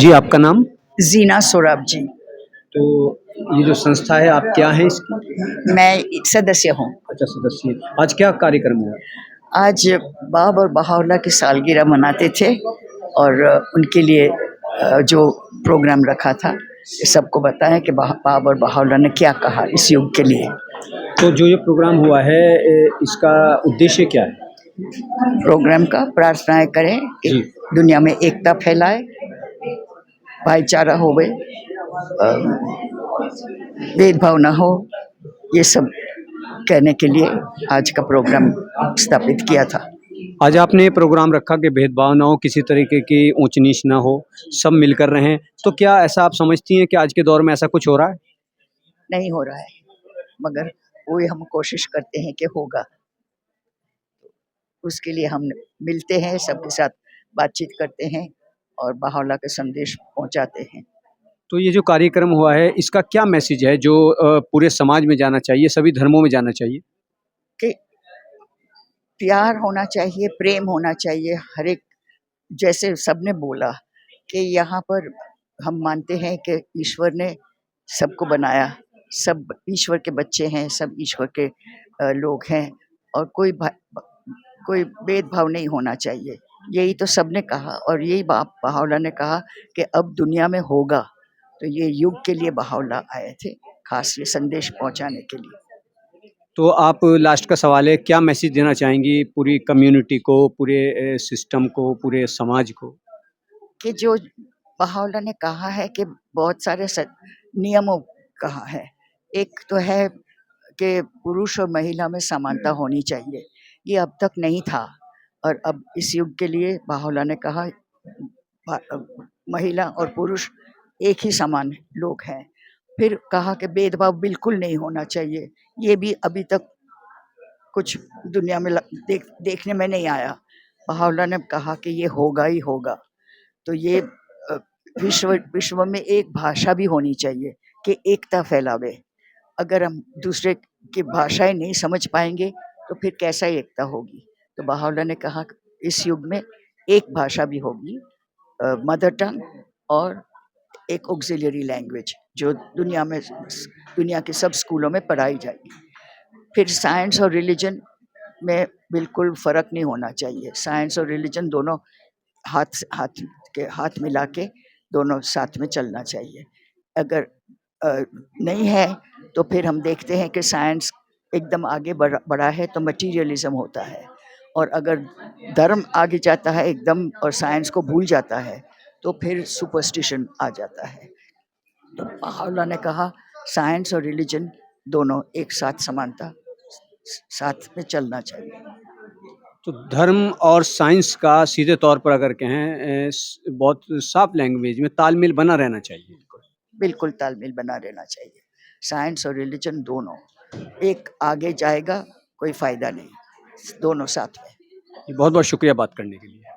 जी, आपका नाम? जीना सोराब जी। तो ये जो संस्था है, आप क्या हैं इसकी? मैं एक सदस्य हूँ। अच्छा, सदस्य। आज क्या कार्यक्रम हुआ? आज बाब और बहाउल्लाह की सालगिरह मनाते थे और उनके लिए जो प्रोग्राम रखा था, ये सबको बताया कि बाब और बहाउल्लाह ने क्या कहा इस युग के लिए। तो जो ये प्रोग्राम हुआ है, इसका उद्देश्य क्या है? प्रोग्राम का प्रार्थनाएं करें कि जी। दुनिया में एकता फैलाए, भाईचारा होवे, भेदभाव ना हो, ये सब कहने के लिए आज का प्रोग्राम स्थापित किया था। आज आपने ये प्रोग्राम रखा कि भेदभाव ना हो, किसी तरीके की ऊंच-नीच ना हो, सब मिलकर रहें। तो क्या ऐसा आप समझती हैं कि आज के दौर में ऐसा कुछ हो रहा है? नहीं हो रहा है, मगर वही हम कोशिश करते हैं कि होगा। उसके लिए हम मिलते हैं, सबके साथ बातचीत करते हैं और बहाउल्लाह के संदेश पहुंचाते हैं। तो ये जो कार्यक्रम हुआ है, इसका क्या मैसेज है जो पूरे समाज में जाना चाहिए, सभी धर्मों में जाना चाहिए? कि प्यार होना चाहिए, प्रेम होना चाहिए, हर एक, जैसे सबने बोला कि यहाँ पर हम मानते हैं कि ईश्वर ने सबको बनाया, सब ईश्वर के बच्चे हैं, सब ईश्वर के लोग हैं और कोई भेदभाव नहीं होना चाहिए। यही तो सबने कहा और यही बहाउल्लाह ने कहा कि अब दुनिया में होगा। तो ये युग के लिए बहाउल्लाह आए थे, खास ये संदेश पहुंचाने के लिए। तो आप लास्ट का सवाल है, क्या मैसेज देना चाहेंगी पूरी कम्युनिटी को, पूरे सिस्टम को, पूरे समाज को? कि जो बहाउल्लाह ने कहा है कि बहुत सारे नियमों कहा है। एक तो है कि पुरुष और महिला में समानता होनी चाहिए, ये अब तक नहीं था और अब इस युग के लिए बहाउल्लाह ने कहा महिला और पुरुष एक ही समान लोग हैं। फिर कहा कि भेदभाव बिल्कुल नहीं होना चाहिए, ये भी अभी तक कुछ दुनिया में देखने में नहीं आया। बहाउल्लाह ने कहा कि ये होगा ही होगा। तो ये विश्व विश्व में एक भाषा भी होनी चाहिए कि एकता फैलावे। अगर हम दूसरे की भाषाएं नहीं समझ पाएंगे तो फिर कैसा एकता होगी। तो बहाउल्लाह ने कहा इस युग में एक भाषा भी होगी, मदर टंग और एक ऑक्सिलरी लैंग्वेज जो दुनिया के सब स्कूलों में पढ़ाई जाएगी। फिर साइंस और रिलीजन में बिल्कुल फ़र्क नहीं होना चाहिए। साइंस और रिलीजन दोनों हाथ मिला के दोनों साथ में चलना चाहिए। अगर नहीं है तो फिर हम देखते हैं कि साइंस एकदम आगे बढ़ा है तो मटीरियलिज्म होता है और अगर धर्म आगे जाता है एकदम और साइंस को भूल जाता है तो फिर सुपरस्टिशन आ जाता है। तो बहाउल्लाह ने कहा साइंस और रिलीजन दोनों एक साथ समानता साथ में चलना चाहिए। तो धर्म और साइंस का सीधे तौर पर अगर कहें बहुत साफ लैंग्वेज में तालमेल बना रहना चाहिए। बिल्कुल तालमेल बना रहना चाहिए। साइंस और रिलीजन दोनों, एक आगे जाएगा कोई फायदा नहीं, दोनों साथ में। बहुत बहुत शुक्रिया बात करने के लिए।